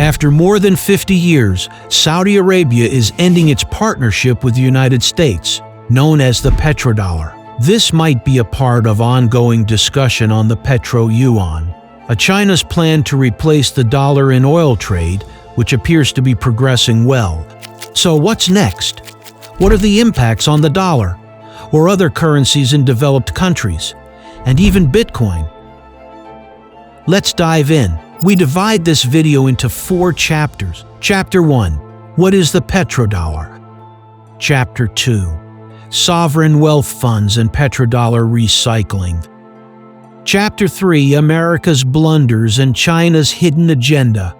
After more than 50 years, Saudi Arabia is ending its partnership with the United States, known as the petrodollar. This might be a part of ongoing discussion on the petro-yuan, China's plan to replace the dollar in oil trade, which appears to be progressing well. So what's next? What are the impacts on the dollar, or other currencies in developed countries, and even Bitcoin? Let's dive in. We divide this video into 4 chapters. Chapter 1. What is the petrodollar? Chapter 2. Sovereign wealth funds and petrodollar recycling. Chapter 3. America's blunders and China's hidden agenda.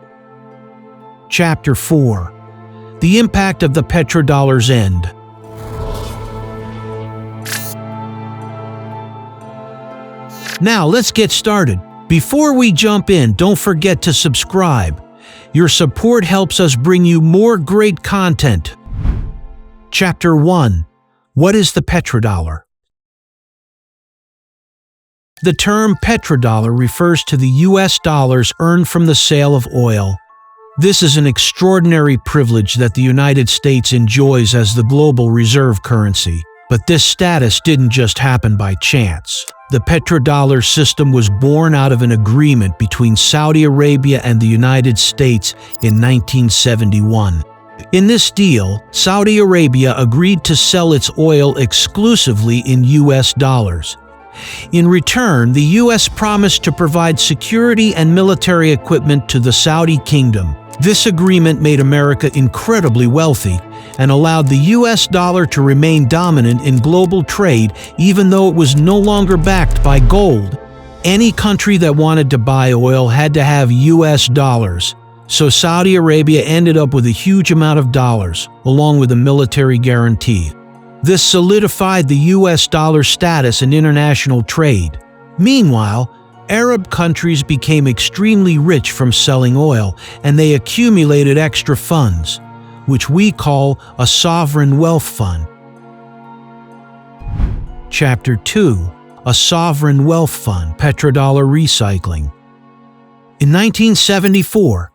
Chapter 4. The impact of the petrodollar's end. Now let's get started. Before we jump in, don't forget to subscribe. Your support helps us bring you more great content. Chapter 1. What is the petrodollar? The term petrodollar refers to the US dollars earned from the sale of oil. This is an extraordinary privilege that the United States enjoys as the global reserve currency. But this status didn't just happen by chance. The petrodollar system was born out of an agreement between Saudi Arabia and the United States in 1971. In this deal, Saudi Arabia agreed to sell its oil exclusively in US dollars. In return, the US promised to provide security and military equipment to the Saudi kingdom. This agreement made America incredibly wealthy and allowed the US dollar to remain dominant in global trade even though it was no longer backed by gold. Any country that wanted to buy oil had to have US dollars, so Saudi Arabia ended up with a huge amount of dollars, along with a military guarantee. This solidified the US dollar status in international trade. Meanwhile, Arab countries became extremely rich from selling oil, and they accumulated extra funds, which we call a sovereign wealth fund. Chapter 2. A sovereign wealth fund, petrodollar recycling. In 1974,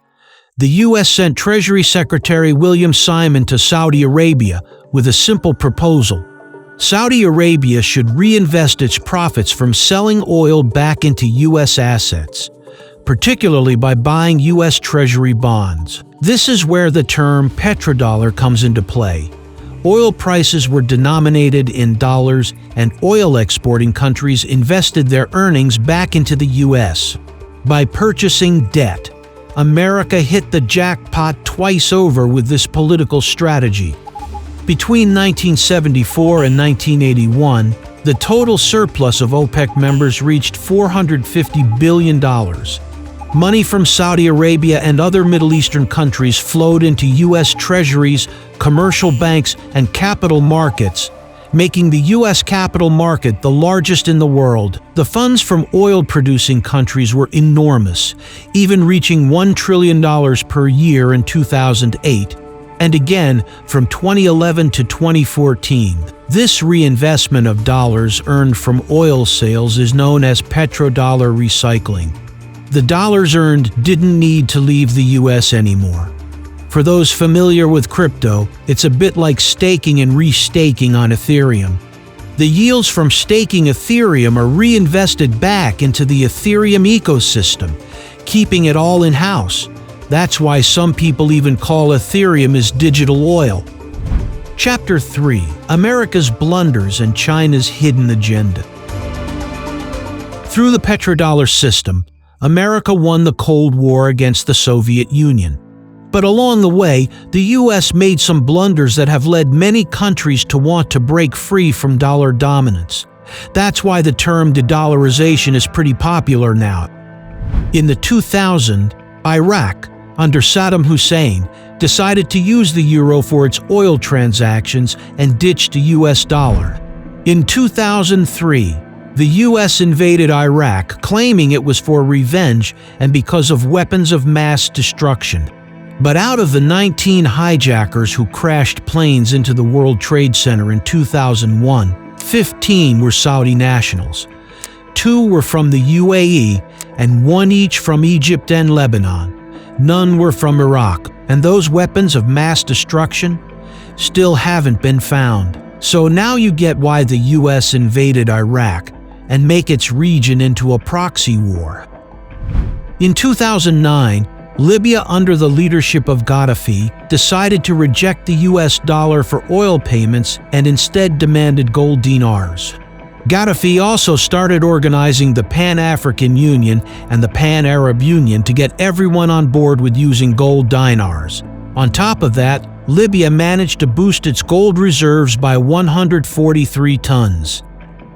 the U.S. sent Treasury Secretary William Simon to Saudi Arabia with a simple proposal. Saudi Arabia should reinvest its profits from selling oil back into U.S. assets, particularly by buying U.S. Treasury bonds. This is where the term petrodollar comes into play. Oil prices were denominated in dollars, and oil exporting countries invested their earnings back into the U.S. By purchasing debt, America hit the jackpot twice over with this political strategy. Between 1974 and 1981, the total surplus of OPEC members reached $450 billion. Money from Saudi Arabia and other Middle Eastern countries flowed into U.S. treasuries, commercial banks, and capital markets, making the U.S. capital market the largest in the world. The funds from oil-producing countries were enormous, even reaching $1 trillion per year in 2008. And again from 2011 to 2014. This reinvestment of dollars earned from oil sales is known as petrodollar recycling. The dollars earned didn't need to leave the US anymore. For those familiar with crypto, it's a bit like staking and restaking on Ethereum. The yields from staking Ethereum are reinvested back into the Ethereum ecosystem, keeping it all in-house. That's why some people even call Ethereum as digital oil. Chapter 3. America's blunders and China's hidden agenda. Through the petrodollar system, America won the Cold War against the Soviet Union. But along the way, the U.S. made some blunders that have led many countries to want to break free from dollar dominance. That's why the term de-dollarization is pretty popular now. In the 2000s, Iraq, under Saddam Hussein, decided to use the euro for its oil transactions and ditched the US dollar. In 2003, the US invaded Iraq, claiming it was for revenge and because of weapons of mass destruction. But out of the 19 hijackers who crashed planes into the World Trade Center in 2001, 15 were Saudi nationals. 2 were from the UAE and 1 each from Egypt and Lebanon. None were from Iraq, and those weapons of mass destruction still haven't been found. So now you get why the US invaded Iraq and make its region into a proxy war. In 2009, Libya, under the leadership of Gaddafi, decided to reject the US dollar for oil payments and instead demanded gold dinars. Gaddafi also started organizing the Pan-African Union and the Pan-Arab Union to get everyone on board with using gold dinars. On top of that, Libya managed to boost its gold reserves by 143 tons.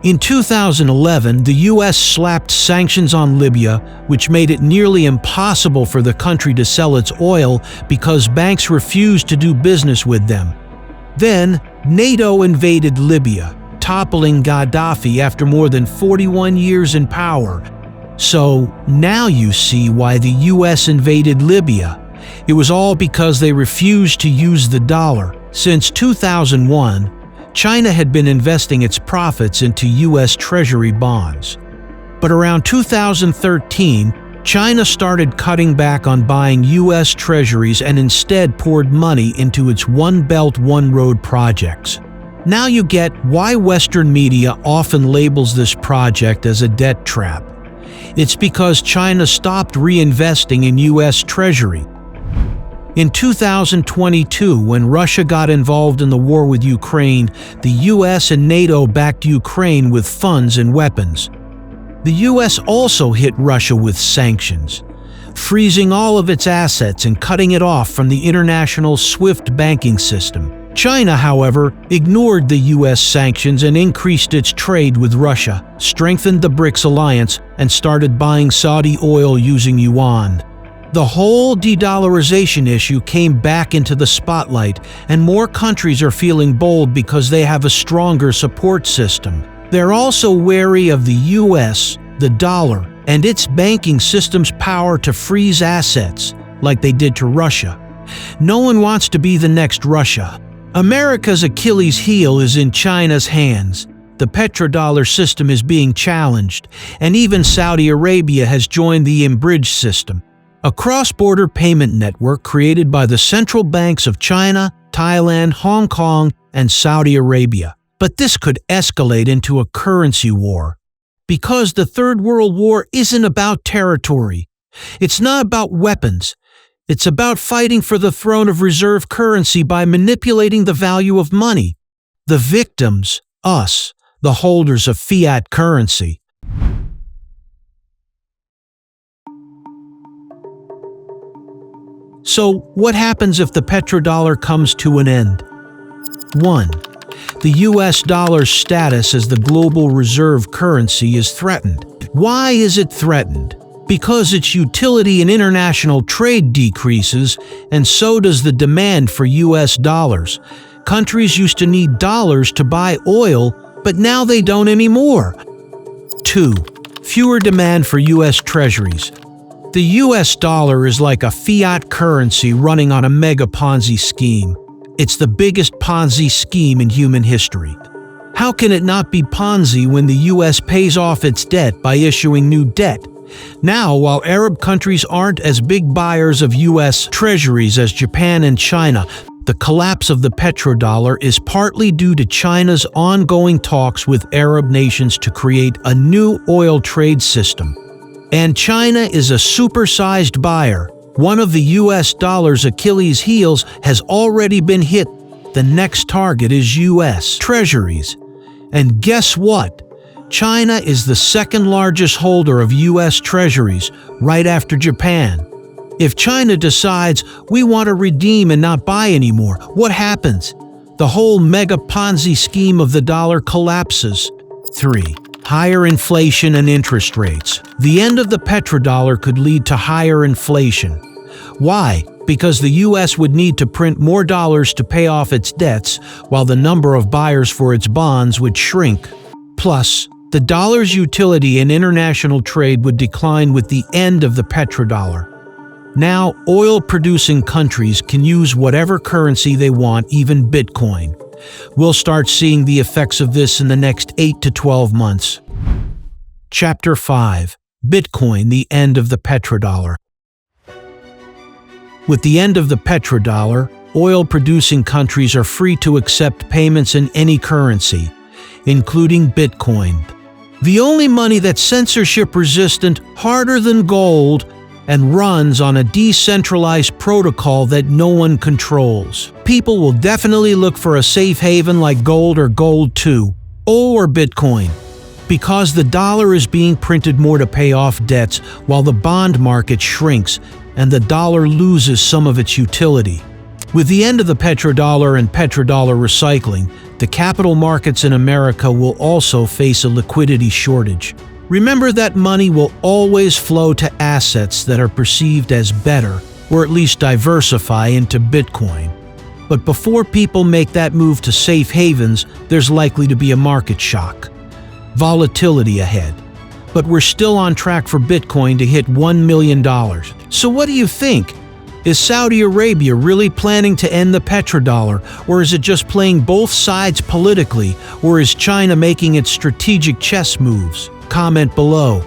In 2011, the US slapped sanctions on Libya, which made it nearly impossible for the country to sell its oil because banks refused to do business with them. Then, NATO invaded Libya, toppling Gaddafi after more than 41 years in power. So, now you see why the US invaded Libya. It was all because they refused to use the dollar. Since 2001, China had been investing its profits into US Treasury bonds. But around 2013, China started cutting back on buying US Treasuries and instead poured money into its One Belt, One Road projects. Now you get why Western media often labels this project as a debt trap. It's because China stopped reinvesting in US Treasury. In 2022, when Russia got involved in the war with Ukraine, the US and NATO backed Ukraine with funds and weapons. The US also hit Russia with sanctions, freezing all of its assets and cutting it off from the international SWIFT banking system. China, however, ignored the US sanctions and increased its trade with Russia, strengthened the BRICS alliance, and started buying Saudi oil using yuan. The whole de-dollarization issue came back into the spotlight, and more countries are feeling bold because they have a stronger support system. They're also wary of the US, the dollar, and its banking system's power to freeze assets, like they did to Russia. No one wants to be the next Russia. America's Achilles heel is in China's hands. The petrodollar system is being challenged, and even Saudi Arabia has joined the imbridge system, a cross-border payment network created by the central banks of China, Thailand, Hong Kong, and Saudi Arabia. But this could escalate into a currency war. Because the Third World War isn't about territory. It's not about weapons. It's about fighting for the throne of reserve currency by manipulating the value of money. The victims, us, the holders of fiat currency. So, what happens if the petrodollar comes to an end? 1. The US dollar's status as the global reserve currency is threatened. Why is it threatened? Because its utility in international trade decreases, and so does the demand for US dollars. Countries used to need dollars to buy oil, but now they don't anymore. 2. Fewer demand for US treasuries. The US dollar is like a fiat currency running on a mega Ponzi scheme. It's the biggest Ponzi scheme in human history. How can it not be Ponzi when the US pays off its debt by issuing new debt? Now, while Arab countries aren't as big buyers of US treasuries as Japan and China, the collapse of the petrodollar is partly due to China's ongoing talks with Arab nations to create a new oil trade system. And China is a supersized buyer. One of the US dollar's Achilles heels has already been hit. The next target is US treasuries. And guess what? China is the second largest holder of US treasuries, right after Japan. If China decides we want to redeem and not buy anymore, what happens? The whole mega Ponzi scheme of the dollar collapses. 3. Higher inflation and interest rates. The end of the petrodollar could lead to higher inflation. Why? Because the US would need to print more dollars to pay off its debts, while the number of buyers for its bonds would shrink. Plus, the dollar's utility in international trade would decline with the end of the petrodollar. Now, oil-producing countries can use whatever currency they want, even Bitcoin. We'll start seeing the effects of this in the next 8 to 12 months. Chapter 5. Bitcoin, the end of the petrodollar. With the end of the petrodollar, oil-producing countries are free to accept payments in any currency, including Bitcoin. The only money that's censorship-resistant, harder than gold, and runs on a decentralized protocol that no one controls. People will definitely look for a safe haven like gold or gold too, or Bitcoin, because the dollar is being printed more to pay off debts while the bond market shrinks and the dollar loses some of its utility. With the end of the petrodollar and petrodollar recycling, the capital markets in America will also face a liquidity shortage. Remember that money will always flow to assets that are perceived as better, or at least diversify into Bitcoin. But before people make that move to safe havens, there's likely to be a market shock. Volatility ahead. But we're still on track for Bitcoin to hit $1 million. So what do you think? Is Saudi Arabia really planning to end the petrodollar, or is it just playing both sides politically, or is China making its strategic chess moves? Comment below.